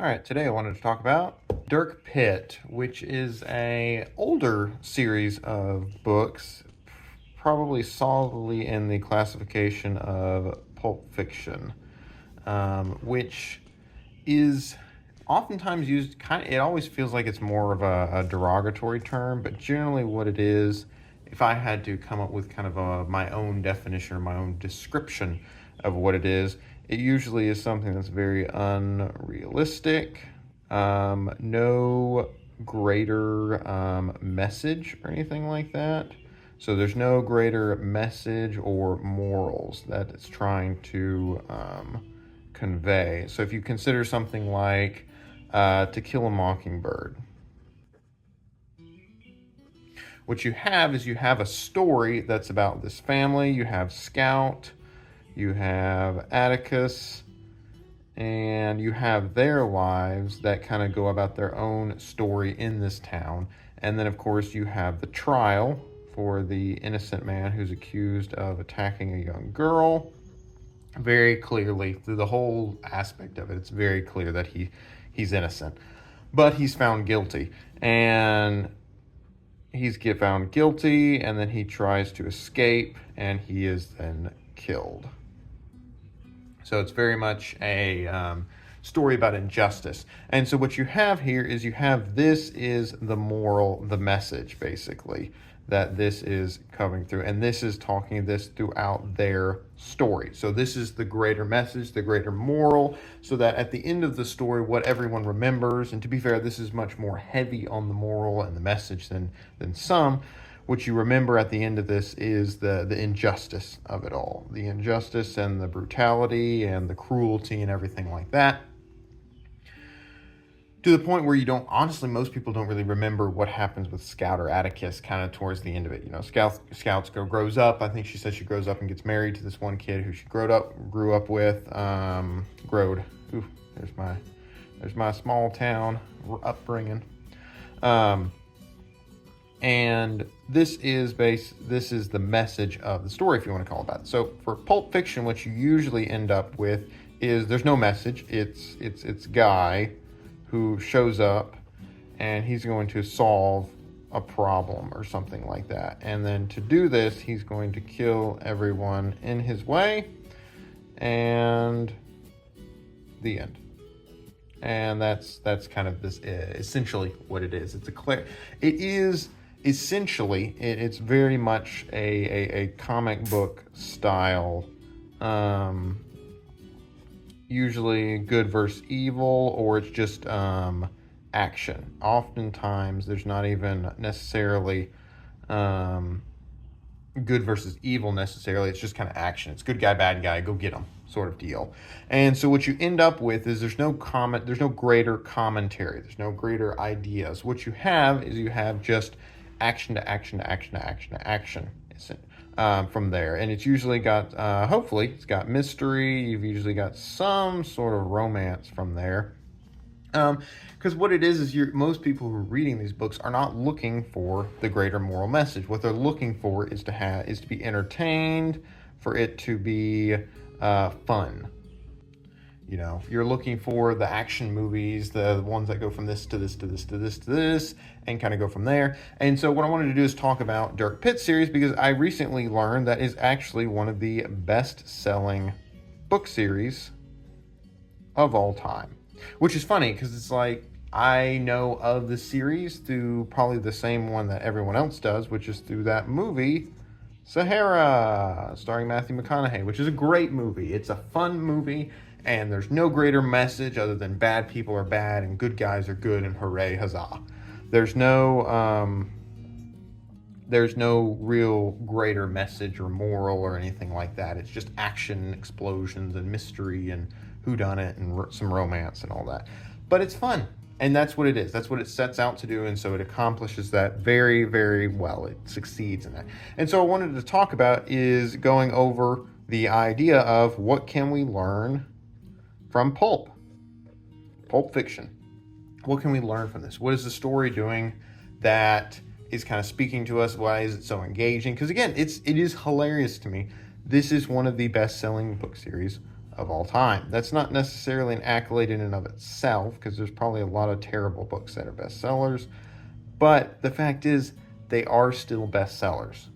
All right, today I wanted to talk about Dirk Pitt, which is a older series of books, probably solidly in the classification of Pulp Fiction, which is oftentimes used it always feels like it's more of a derogatory term, but generally what it is, if I had to come up with kind of my own definition or my own description of what it usually is something that's very unrealistic, no greater message or anything like that. So there's no greater message or morals that it's trying to convey. So if you consider something like To Kill a Mockingbird, what you have is you have a story that's about this family. You have Scout, you have Atticus, and you have their lives that kind of go about their own story in this town. And then, of course, you have the trial for the innocent man who's accused of attacking a young girl. Very clearly, through the whole aspect of it, it's very clear that he's innocent. But he's found guilty. And he's found guilty, and then he tries to escape, and he is then killed. So it's very much a story about injustice. And so what you have here is this is the moral, the message, basically, that this is coming through. And this is talking this throughout their story. So this is the greater message, the greater moral, so that at the end of the story, what everyone remembers, and to be fair, this is much more heavy on the moral and the message than some. What you remember at the end of this is the injustice of it all. The injustice and the brutality and the cruelty and everything like that. To the point where honestly, most people don't really remember what happens with Scout or Atticus kind of towards the end of it. Scout grows up. I think she says she grows up and gets married to this one kid who she grew up with. There's my small town upbringing. And this is the message of the story, if you want to call it that. So for Pulp Fiction, what you usually end up with is there's no message. It's Guy who shows up and he's going to solve a problem or something like that. And then to do this, he's going to kill everyone in his way, and the end. And that's kind of this essentially what it is. It's very much a comic book style, usually good versus evil, or it's just action. Oftentimes there's not even necessarily good versus evil necessarily. It's just kind of action. It's good guy, bad guy, go get him sort of deal. And so what you end up with is there's no greater commentary. There's no greater ideas. What you have just action to action to action to action to action from there. And it's usually got, hopefully, it's got mystery. You've usually got some sort of romance from there. Because what it is most people who are reading these books are not looking for the greater moral message. What they're looking for is to be entertained, for it to be fun. You're looking for the action movies, the ones that go from this to this to this to this to this, and kind of go from there. And so what I wanted to do is talk about Dirk Pitt series, because I recently learned that is actually one of the best-selling book series of all time. Which is funny, because it's like, I know of the series through probably the same one that everyone else does, which is through that movie, Sahara, starring Matthew McConaughey, which is a great movie. It's a fun movie, and there's no greater message other than bad people are bad and good guys are good, and hooray, huzzah. There's no real greater message or moral or anything like that. It's just action, explosions, and mystery, and whodunit, and some romance and all that. But it's fun, and that's what it is. That's what it sets out to do, and so it accomplishes that very, very well. It succeeds in that. And so what I wanted to talk about is going over the idea of what can we learn from Pulp Fiction. What can we learn from this? What is the story doing that is kind of speaking to us? Why is it so engaging? Because again, it is hilarious to me. This is one of the best-selling book series of all time. That's not necessarily an accolade in and of itself, because there's probably a lot of terrible books that are bestsellers, but the fact is they are still bestsellers.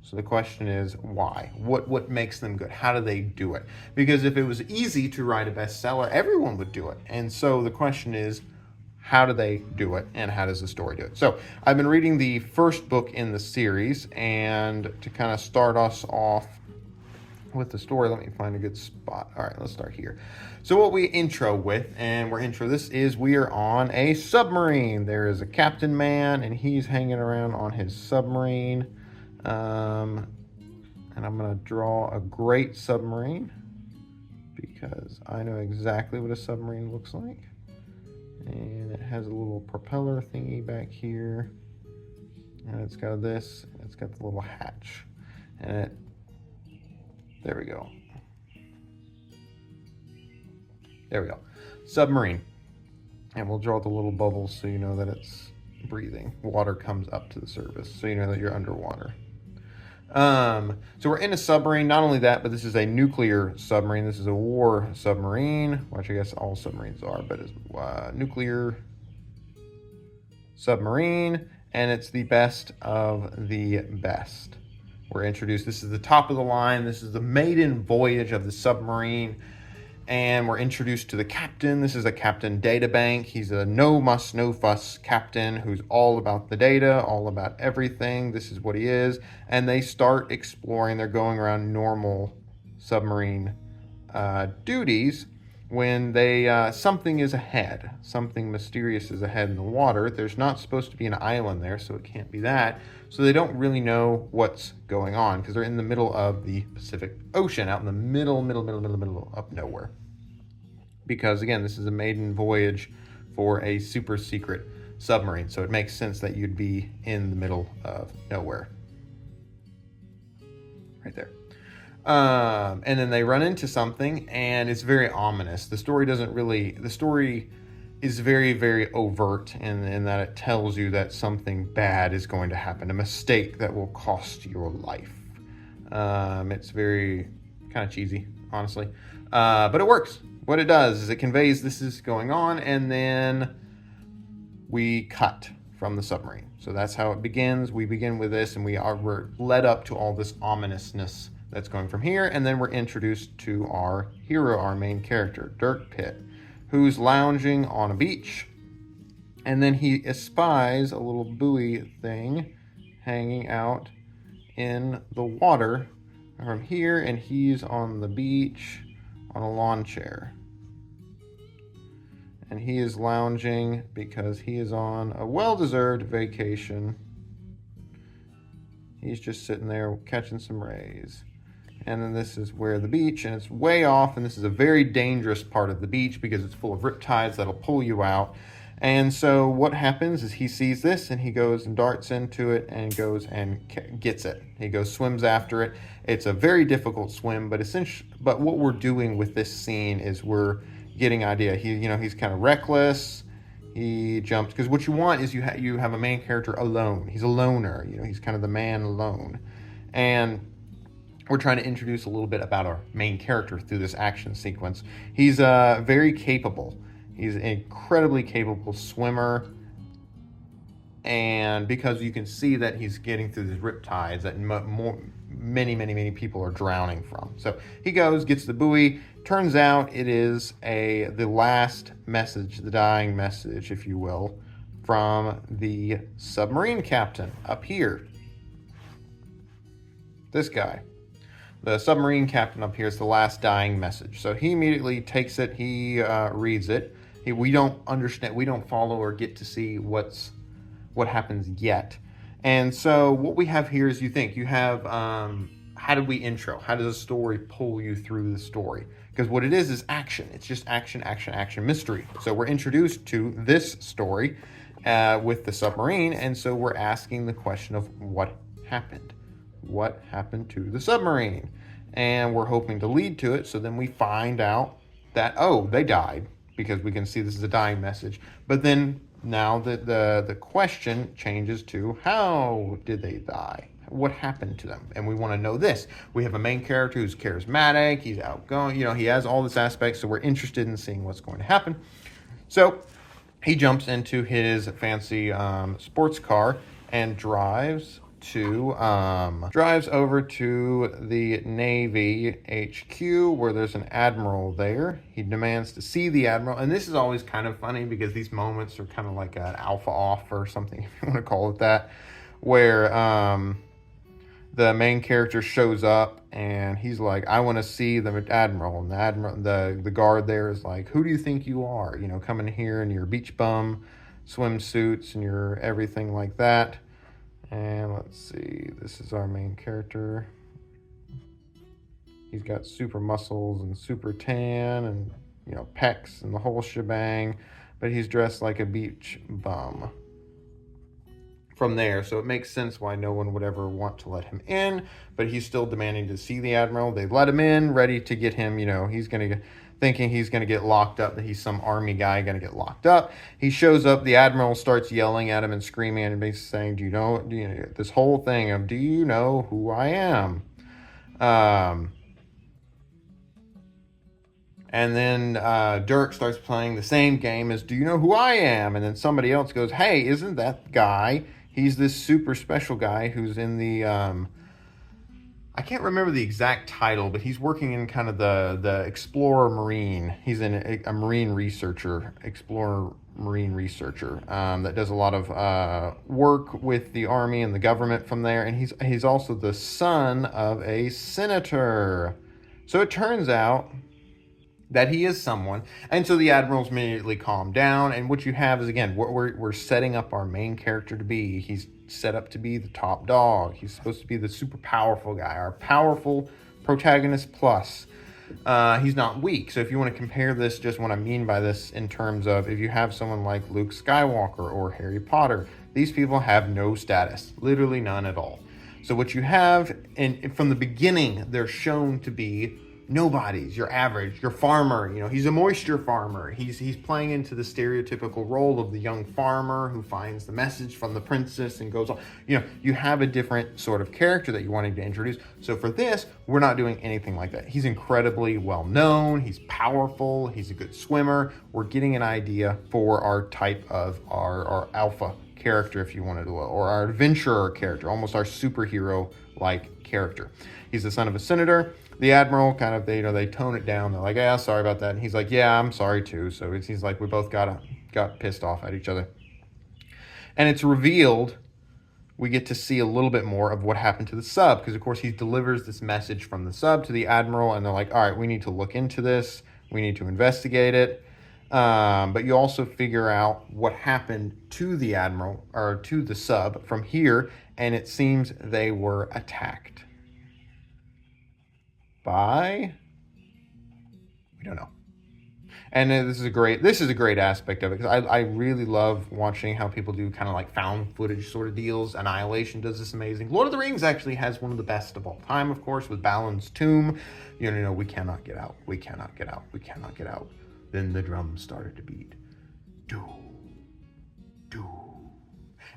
So the question is, why? What makes them good? How do they do it? Because if it was easy to write a bestseller, everyone would do it. And so the question is, how do they do it, and how does the story do it? So I've been reading the first book in the series, and to kind of start us off with the story, let me find a good spot. All right, let's start here. So what we intro with, and we are on a submarine. There is a captain man, and he's hanging around on his submarine. And I'm going to draw a great submarine because I know exactly what a submarine looks like. And it has a little propeller thingy back here, and it's got this, it's got the little hatch, and there we go. There we go. Submarine. And we'll draw the little bubbles so you know that it's breathing. Water comes up to the surface, so you know that you're underwater. So we're in a submarine. Not only that, but this is a nuclear submarine. This is a war submarine, which I guess all submarines are, but it's nuclear submarine, and it's the best of the best. We're introduced. This is the top of the line. This is the maiden voyage of the submarine. And we're introduced to the captain. This is a Captain Databank. He's a no muss, no fuss captain who's all about the data, all about everything. This is what he is. And they start exploring. They're going around normal submarine duties when something is ahead. Something mysterious is ahead in the water. There's not supposed to be an island there, so it can't be that. So they don't really know what's going on because they're in the middle of the Pacific Ocean, out in the middle of nowhere. Because again, this is a maiden voyage for a super secret submarine, so it makes sense that you'd be in the middle of nowhere. Right there. And then they run into something, and it's very ominous. The story is very, very overt in that it tells you that something bad is going to happen, a mistake that will cost your life. It's very kind of cheesy, honestly, but it works. What it does is it conveys this is going on, and then we cut from the submarine. So that's how it begins. We begin with this, and we're led up to all this ominousness that's going from here, and then we're introduced to our hero, our main character, Dirk Pitt, who's lounging on a beach, and then he espies a little buoy thing hanging out in the water from here, and he's on the beach on a lawn chair. And he is lounging because he is on a well-deserved vacation. He's just sitting there catching some rays. And then this is where the beach, and it's way off, and this is a very dangerous part of the beach because it's full of riptides that'll pull you out. And so what happens is he sees this, and he goes and darts into it and goes and gets it. He goes, swims after it. It's a very difficult swim, but what we're doing with this scene is we're getting idea. He's kind of reckless. He jumps, because what you want is you have a main character alone. He's a loner. He's kind of the man alone. And we're trying to introduce a little bit about our main character through this action sequence. He's very capable. He's an incredibly capable swimmer. And because you can see that he's getting through these riptides that many people are drowning from. So he goes, gets the buoy. Turns out it is the last message, the dying message, if you will, from the submarine captain up here. This guy. The submarine captain up here is the last dying message. So he immediately takes it. He reads it. We don't understand. We don't follow or get to see what happens yet. And so what we have here is you have how did we intro? How does a story pull you through the story? Because what it is action. It's just action, mystery. So we're introduced to this story with the submarine, and so we're asking the question of what happened. What happened to the submarine? And we're hoping to lead to it, so then we find out that, they died, because we can see this is a dying message. But then now the question changes to, how did they die? What happened to them? And we want to know this. We have a main character who's charismatic, he's outgoing, he has all this aspect, so we're interested in seeing what's going to happen. So he jumps into his fancy sports car and drives over to the Navy HQ where there's an admiral there. He demands to see the admiral, and this is always kind of funny because these moments are kind of like an alpha off or something, if you want to call it that, where the main character shows up and he's like, I want to see the admiral. And the guard there is like, who do you think you are? Coming here in your beach bum swimsuits and your everything like that. And let's see, this is our main character. He's got super muscles and super tan and, pecs and the whole shebang, but he's dressed like a beach bum from there. So it makes sense why no one would ever want to let him in, but he's still demanding to see the admiral. They let him in, ready to get him, thinking he's going to get locked up, that he's some army guy going to get locked up. He shows up, the admiral starts yelling at him and screaming at him, basically saying, do you know this whole thing of, do you know who I am? And then Dirk starts playing the same game as, do you know who I am? And then somebody else goes, hey, isn't that guy? He's this super special guy who's in the, I can't remember the exact title, but he's working in kind of the Explorer Marine. He's a marine researcher, Explorer Marine researcher that does a lot of work with the army and the government from there. And he's also the son of a senator. So it turns out that he is someone, and so the admiral's immediately calmed down, and what you have is, again, we're setting up our main character to be. He's set up to be the top dog. He's supposed to be the super powerful guy, our powerful protagonist plus. He's not weak. So if you want to compare this, just what I mean by this in terms of, if you have someone like Luke Skywalker or Harry Potter, these people have no status, literally none at all. So what you have, and from the beginning, they're shown to be nobodies, your average, your farmer. He's a moisture farmer. He's playing into the stereotypical role of the young farmer who finds the message from the princess and goes on. You have a different sort of character that you're wanting to introduce. So for this, we're not doing anything like that. He's incredibly well known. He's powerful. He's a good swimmer. We're getting an idea for our type of our alpha character, if you wanted to, or our adventurer character, almost our superhero-like character. He's the son of a senator. The admiral kind of, they tone it down. They're like, yeah, sorry about that. And he's like, yeah, I'm sorry too. So it seems like we both got pissed off at each other. And it's revealed, we get to see a little bit more of what happened to the sub, because of course he delivers this message from the sub to the admiral, and they're like, all right, we need to look into this. We need to investigate it. But you also figure out what happened to the admiral, or to the sub from here, and it seems they were attacked by, we don't know. And this is a great aspect of it, because I really love watching how people do kind of like found footage sort of deals. Annihilation does this amazing. Lord of the Rings actually has one of the best of all time, of course, with Balin's tomb. We cannot get out. We cannot get out. We cannot get out. Then the drums started to beat. Do, do.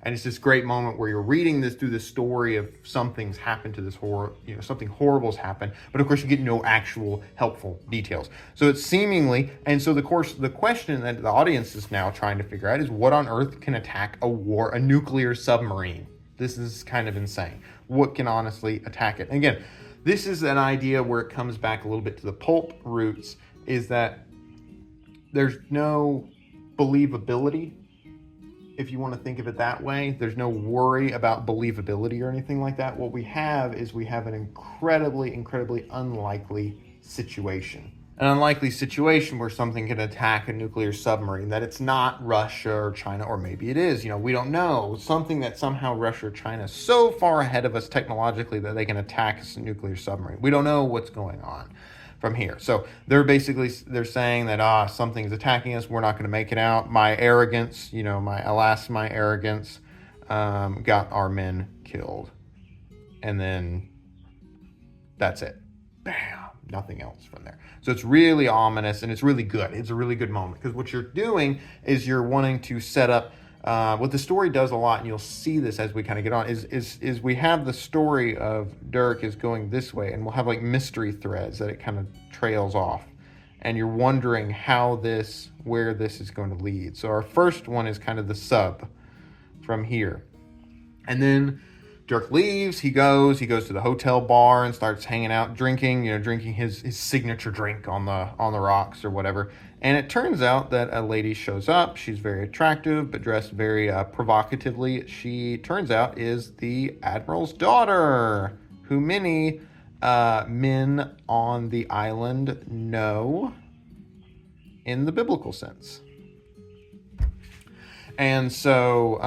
And it's this great moment where you're reading this through the story of something's happened to this horror, something horrible's happened, but of course you get no actual helpful details. So it's seemingly, and so the question that the audience is now trying to figure out is, what on earth can attack a nuclear submarine? This is kind of insane. What can honestly attack it? And again, this is an idea where it comes back a little bit to the pulp roots, is that there's no believability. If you want to think of it that way, there's no worry about believability or anything like that. What we have is an incredibly, incredibly unlikely situation. An unlikely situation where something can attack a nuclear submarine, that it's not Russia or China, or maybe it is, we don't know. Something that somehow Russia or China is so far ahead of us technologically that they can attack a nuclear submarine. We don't know what's going on from here. So they're saying that something's attacking us, we're not going to make it out. My arrogance, my arrogance got our men killed. And then that's it. Bam. Nothing else from there. So it's really ominous, and it's really good. It's a really good moment, because what you're doing is you're wanting to set up what the story does a lot, and you'll see this as we kind of get on, is we have the story of Dirk is going this way, and we'll have like mystery threads that it kind of trails off, and you're wondering where this is going to lead. So our first one is kind of the sub from here, and then Dirk leaves. He goes to the hotel bar and starts hanging out, drinking his signature drink on the rocks or whatever. And it turns out that a lady shows up. She's very attractive, but dressed very provocatively. She turns out is the Admiral's daughter, who many men on the island know in the biblical sense. And so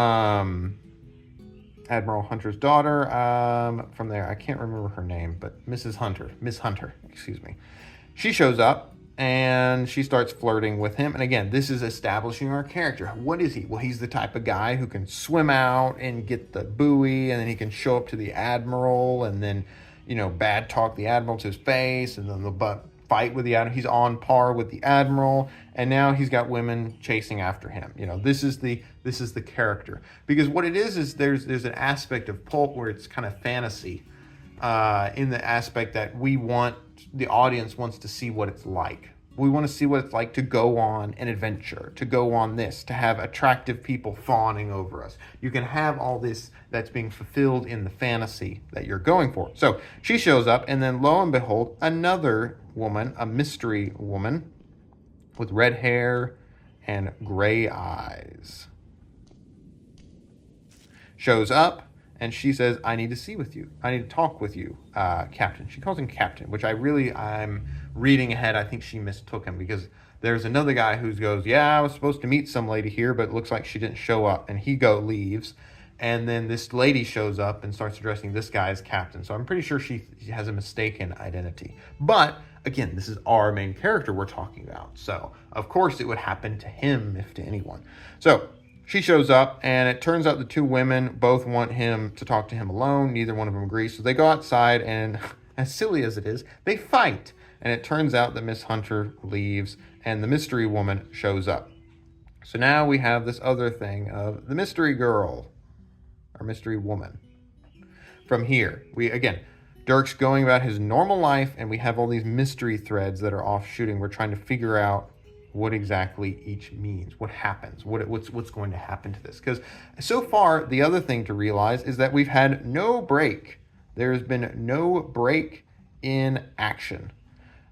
Admiral Hunter's daughter, from there, I can't remember her name, but Miss Hunter, excuse me. She shows up and she starts flirting with him. And again, this is establishing our character. What is he? Well, he's the type of guy who can swim out and get the buoy, and then he can show up to the Admiral and then, bad talk the Admiral to his face, and then they'll fight with the Admiral. He's on par with the Admiral, and now he's got women chasing after him. This is the character, because what it is there's an aspect of pulp where it's kind of fantasy, in the aspect that the audience wants to see what it's like. We want to see what it's like to go on an adventure, to go on this, to have attractive people fawning over us. You can have all this that's being fulfilled in the fantasy that you're going for. So she shows up, and then lo and behold, another woman, a mystery woman with red hair and gray eyes, shows up. And she says, I need to see with you. I need to talk with you, Captain. She calls him Captain, which I'm reading ahead. I think she mistook him, because there's another guy who goes, yeah, I was supposed to meet some lady here, but it looks like she didn't show up. And he leaves. And then this lady shows up and starts addressing this guy as Captain. So I'm pretty sure she has a mistaken identity. But again, this is our main character we're talking about. So of course it would happen to him, if to anyone. So she shows up, and it turns out the two women both want him to talk to him alone. Neither one of them agrees. So they go outside, and as silly as it is, they fight. And it turns out that Miss Hunter leaves, and the mystery woman shows up. So now we have this other thing of the mystery girl, or mystery woman. From here, Dirk's going about his normal life, and we have all these mystery threads that are offshooting. We're trying to figure out what exactly each means, what happens, what's going to happen to this. Because so far, the other thing to realize is that we've had no break. There has been no break in action.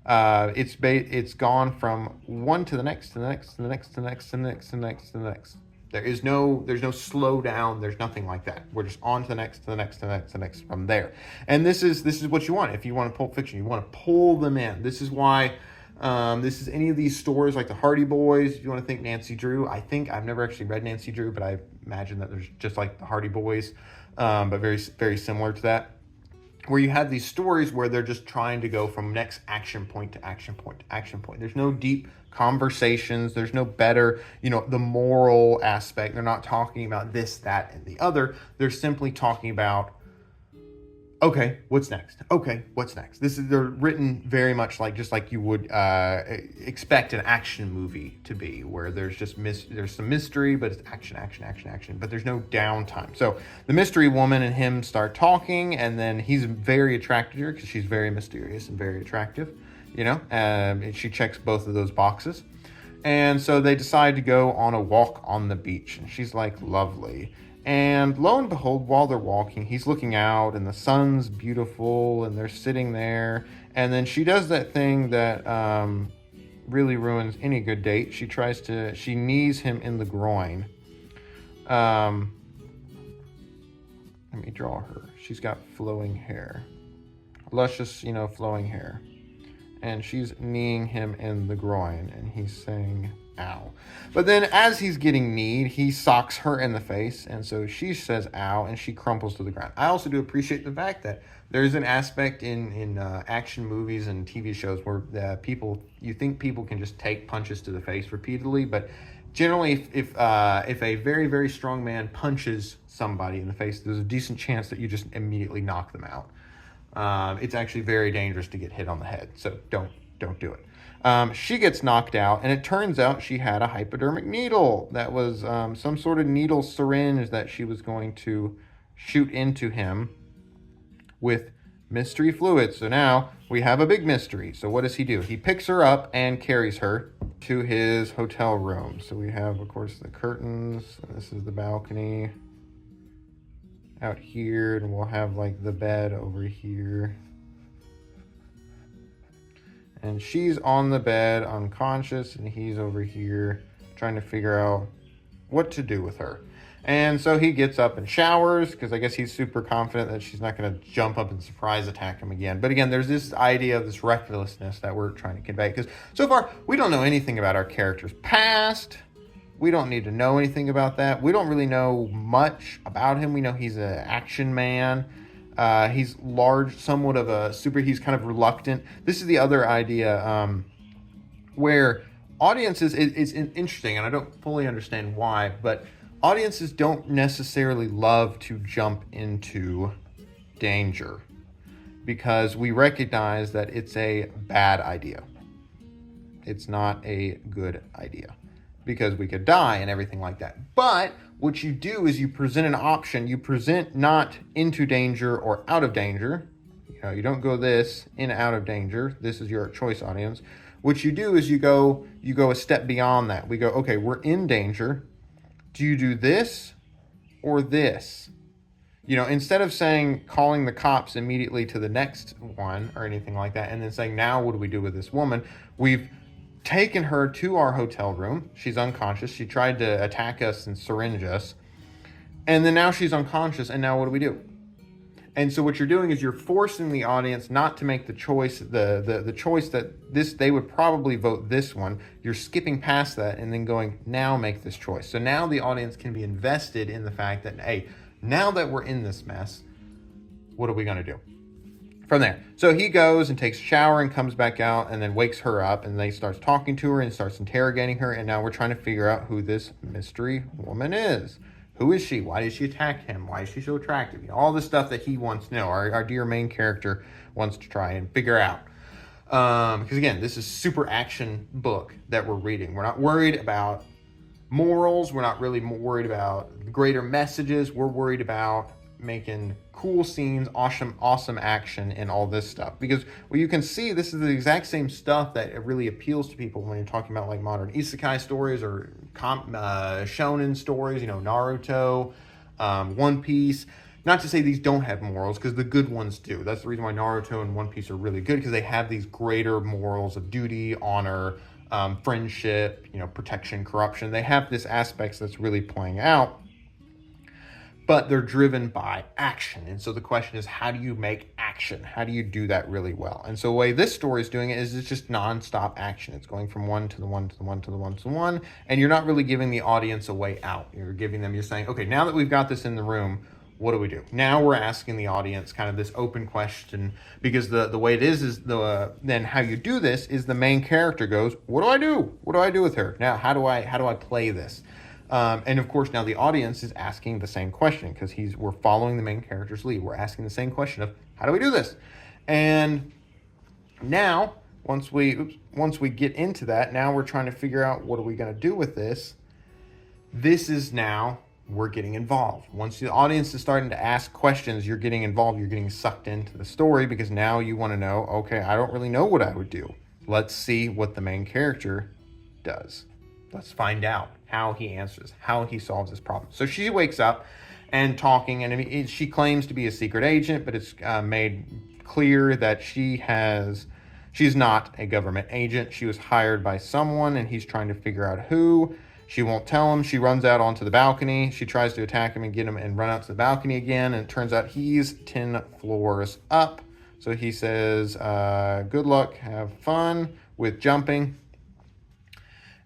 It's gone from one to the next, to the next, to the next, to the next, to the next, to the next, to the next. There's no slow down. There's nothing like that. We're just on to the next, to the next, to the next, to the next from there. And this is what you want. If you want a Pulp Fiction, you want to pull them in. This is why. This is any of these stores like the Hardy Boys. If you want to think Nancy Drew, I've never actually read Nancy Drew, but I imagine that there's just like the Hardy Boys, but very, very similar to that, where you have these stories where they're just trying to go from next action point to action point to action point. There's no deep conversations. There's no better, the moral aspect. They're not talking about this, that, and the other. They're simply talking about, okay, what's next? Okay, what's next? They're written very much just like you would expect an action movie to be, where there's just there's some mystery, but it's action, action, action, action. But there's no downtime. So the mystery woman and him start talking, and then he's very attracted to her because she's very mysterious and very attractive, and she checks both of those boxes. And so they decide to go on a walk on the beach, and she's like, lovely. And lo and behold, while they're walking, he's looking out, and the sun's beautiful, and they're sitting there. And then she does that thing that really ruins any good date. She knees him in the groin. Let me draw her. She's got flowing hair. Luscious, flowing hair. And she's kneeing him in the groin, and he's saying, ow. But then as he's getting kneed, he socks her in the face, and so she says ow, and she crumples to the ground. I also do appreciate the fact that there's an aspect in action movies and TV shows where you think people can just take punches to the face repeatedly, but generally if a very, very strong man punches somebody in the face, there's a decent chance that you just immediately knock them out. It's actually very dangerous to get hit on the head, so don't do it. She gets knocked out, and it turns out she had a hypodermic needle that was some sort of needle syringe that she was going to shoot into him with mystery fluid. So now we have a big mystery. So what does he do? He picks her up and carries her to his hotel room. So we have, of course, the curtains. This is the balcony out here, and we'll have like the bed over here. And she's on the bed unconscious, and he's over here trying to figure out what to do with her. And so he gets up and showers, because I guess he's super confident that she's not going to jump up and surprise attack him again. But again, there's this idea of this recklessness that we're trying to convey, because so far we don't know anything about our character's past. We don't need to know anything about that. We don't really know much about him. We know he's an action man. He's large, somewhat of a super. He's kind of reluctant. This is the other idea where audiences, it's interesting, and I don't fully understand why, but audiences don't necessarily love to jump into danger because we recognize that it's a bad idea. It's not a good idea because we could die and everything like that. But what you do is you present an option. You present not into danger or out of danger. You don't go this in out of danger. This is your choice audience. What you do is you go a step beyond that. We go, okay, we're in danger. Do you do this or this? Instead of calling the cops immediately to the next one or anything like that, and then saying, now what do we do with this woman? We've taken her to our hotel room. She's unconscious. She tried to attack us and syringe us. And then now she's unconscious, and now what do we do? And so what you're doing is you're forcing the audience not to make the choice, the choice that they would probably vote this one. You're skipping past that and then going, now make this choice. So now the audience can be invested in the fact that, hey, now that we're in this mess, what are we going to do from there? So he goes and takes a shower and comes back out and then wakes her up, and they starts talking to her and starts interrogating her. And now we're trying to figure out who this mystery woman is. Who is she? Why did she attack him? Why is she so attractive? All the stuff that he wants to know. Our dear main character wants to try and figure out. Because again, this is super action book that we're reading. We're not worried about morals. We're not really worried about greater messages. We're worried about making cool scenes, awesome action, and all this stuff. Because you can see, this is the exact same stuff that really appeals to people when you're talking about like modern isekai stories or shonen stories, Naruto, One Piece. Not to say these don't have morals, because the good ones do. That's the reason why Naruto and One Piece are really good, because they have these greater morals of duty, honor, friendship, protection, corruption. They have this aspects that's really playing out. But they're driven by action. And so the question is, how do you make action? How do you do that really well? And so the way this story is doing it is it's just nonstop action. It's going from one to the one to the one to the one to the one. And you're not really giving the audience a way out. You're saying, okay, now that we've got this in the room, what do we do? Now we're asking the audience kind of this open question, because the way it is then how you do this is the main character goes, what do I do? What do I do with her? Now, how do I play this? And of course, now the audience is asking the same question, because we're following the main character's lead. We're asking the same question of, how do we do this? And now, once we get into that, now we're trying to figure out, what are we going to do with this? This is now, we're getting involved. Once the audience is starting to ask questions, you're getting involved. You're getting sucked into the story, because now you want to know, okay, I don't really know what I would do. Let's see what the main character does. Let's find out how he answers, how he solves this problem. So she wakes up and talking, and she claims to be a secret agent, but it's made clear that she's not a government agent. She was hired by someone, and he's trying to figure out who. She won't tell him. She runs out onto the balcony. She tries to attack him and get him and run out to the balcony again, and it turns out he's 10 floors up. So he says, good luck, have fun with jumping.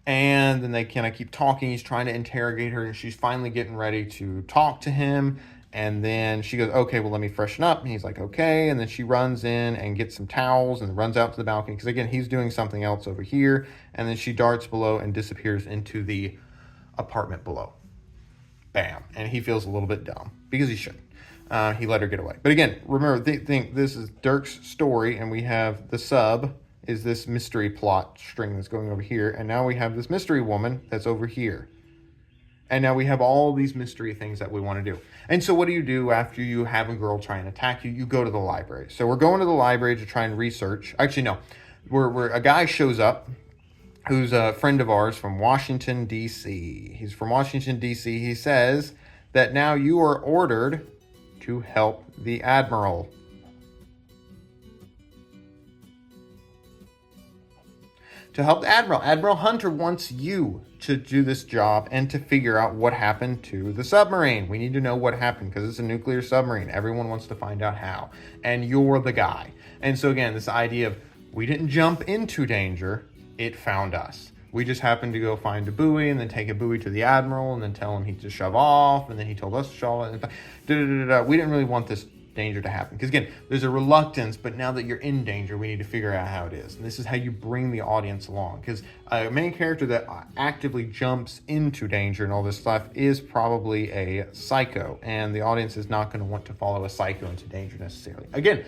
And then they kind of keep talking. He's trying to interrogate her, and she's finally getting ready to talk to him. And then she goes, okay, well, let me freshen up. And he's like, okay. And then she runs in and gets some towels and runs out to the balcony, because, again, he's doing something else over here. And then she darts below and disappears into the apartment below. Bam. And he feels a little bit dumb, because he shouldn't. He let her get away. But again, remember, think this is Dirk's story, and we have the sub is this mystery plot string that's going over here. And now we have this mystery woman that's over here. And now we have all these mystery things that we want to do. And so what do you do after you have a girl try and attack you? You go to the library. So we're going to the library to try and research. Actually, no. A guy shows up who's a friend of ours from Washington, D.C. He's from Washington, D.C. He says that now you are ordered to help the Admiral. To help the Admiral. Admiral Hunter wants you to do this job and to figure out what happened to the submarine. We need to know what happened because it's a nuclear submarine. Everyone wants to find out how. And you're the guy. And so again, this idea of we didn't jump into danger, it found us. We just happened to go find a buoy and then take a buoy to the Admiral and then tell him to shove off. And then he told us to shove off. We didn't really want this danger to happen. Because again, there's a reluctance, but now that you're in danger, we need to figure out how it is. And this is how you bring the audience along. Because a main character that actively jumps into danger and all this stuff is probably a psycho. And the audience is not going to want to follow a psycho into danger necessarily. Again,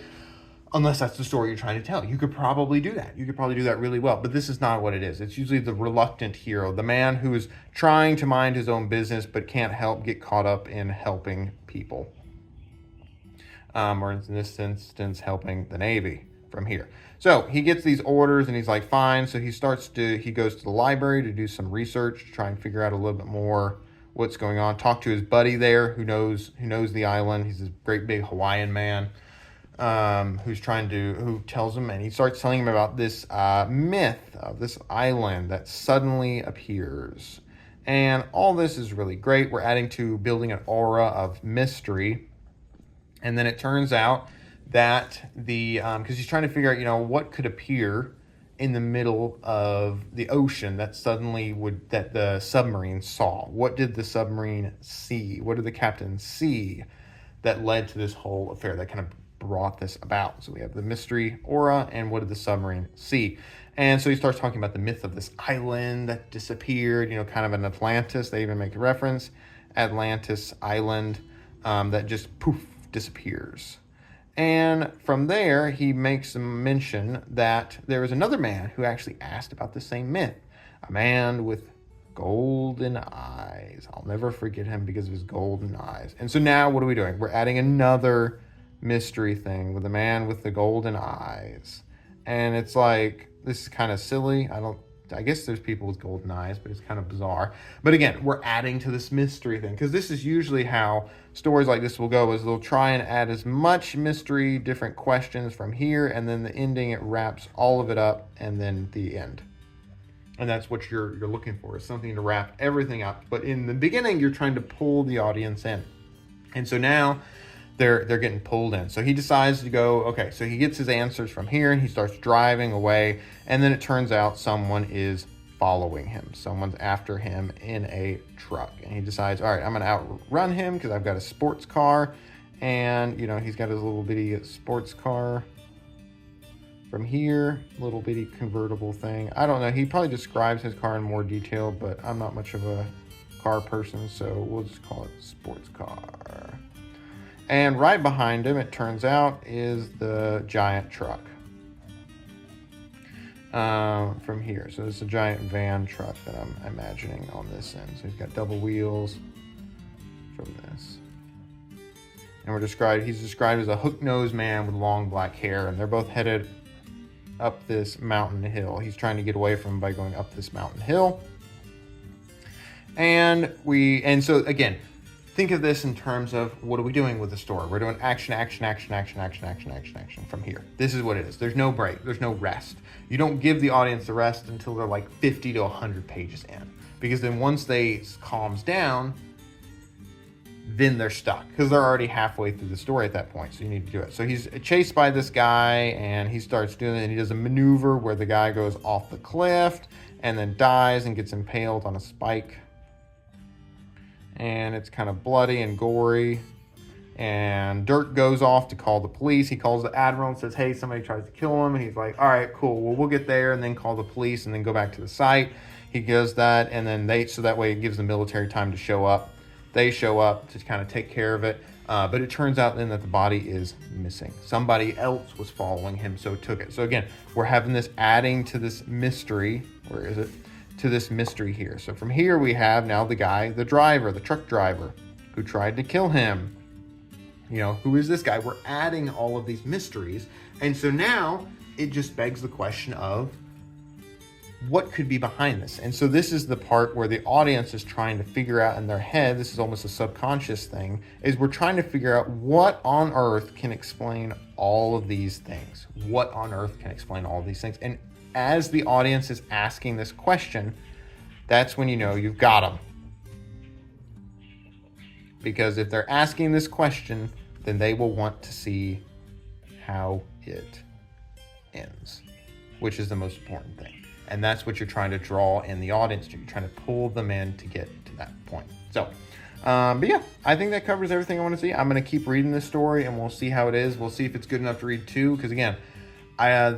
unless that's the story you're trying to tell. You could probably do that. You could probably do that really well. But this is not what it is. It's usually the reluctant hero, the man who is trying to mind his own business but can't help get caught up in helping people. Or in this instance, helping the Navy from here. So he gets these orders and he's like, fine. So he goes to the library to do some research, try and figure out a little bit more what's going on. Talk to his buddy there who knows the island. He's this great big Hawaiian man who tells him, and he starts telling him about this myth of this island that suddenly appears. And all this is really great. We're adding to building an aura of mystery. And then it turns out that because he's trying to figure out, what could appear in the middle of the ocean that that the submarine saw. What did the submarine see? What did the captain see that led to this whole affair that kind of brought this about? So we have the mystery aura and what did the submarine see? And so he starts talking about the myth of this island that disappeared, kind of an Atlantis. They even make a reference, Atlantis island that just poof, disappears. And from there, he makes a mention that there was another man who actually asked about the same myth. A man with golden eyes. I'll never forget him because of his golden eyes. And so now what are we doing? We're adding another mystery thing with a man with the golden eyes. And it's like, this is kind of silly. I guess there's people with golden eyes, but it's kind of bizarre. But again, we're adding to this mystery thing because this is usually how stories like this will go, is they'll try and add as much mystery, different questions from here, and then the ending, it wraps all of it up, and then the end. And that's what you're looking for, is something to wrap everything up. But in the beginning, you're trying to pull the audience in. And so now they're getting pulled in. So he decides to go, okay, so he gets his answers from here and he starts driving away. And then it turns out someone is following him. Someone's after him in a truck. And he decides, all right, I'm going to outrun him because I've got a sports car. And, he's got his little bitty sports car from here, little bitty convertible thing. I don't know. He probably describes his car in more detail, but I'm not much of a car person, so we'll just call it sports car. And right behind him, it turns out, is the giant truck from here. So it's a giant van truck that I'm imagining on this end. So he's got double wheels from this. And he's described as a hook-nosed man with long black hair, and they're both headed up this mountain hill. He's trying to get away from him by going up this mountain hill. And so again, think of this in terms of what are we doing with the story? We're doing action from here. This is what it is. There's no break. There's no rest. You don't give the audience the rest until they're like 50 to 100 pages in. Because then once they calms down, then they're stuck. Because they're already halfway through the story at that point. So you need to do it. So he's chased by this guy and he starts doing it. And he does a maneuver where the guy goes off the cliff and then dies and gets impaled on a spike. And it's kind of bloody and gory. And Dirk goes off to call the police. He calls the Admiral and says, hey, somebody tries to kill him. And he's like, all right, cool. Well, we'll get there and then call the police and then go back to the site. He does that. And then so that way it gives the military time to show up. They show up to kind of take care of it. But it turns out then that the body is missing. Somebody else was following him, so took it. So again, we're having this adding to this mystery. Where is it? To this mystery here. So from here we have now the guy, the driver, the truck driver, who tried to kill him. You know, who is this guy? We're adding all of these mysteries. And so now it just begs the question of what could be behind this? And so this is the part where the audience is trying to figure out in their head, this is almost a subconscious thing, is we're trying to figure out what on earth can explain all of these things. What on earth can explain all of these things? And as the audience is asking this question, that's when you know you've got them. Because if they're asking this question, then they will want to see how it ends, which is the most important thing. And that's what you're trying to draw in the audience to. You're trying to pull them in to get to that point. So, but yeah, I think that covers everything I want to see. I'm going to keep reading this story and we'll see how it is. We'll see if it's good enough to read two. Because again,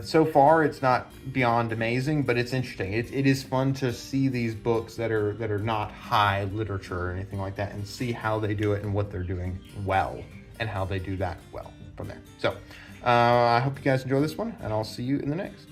so far it's not beyond amazing, but it's interesting. It is fun to see these books that are not high literature or anything like that and see how they do it and what they're doing well and how they do that well from there. So I hope you guys enjoy this one and I'll see you in the next.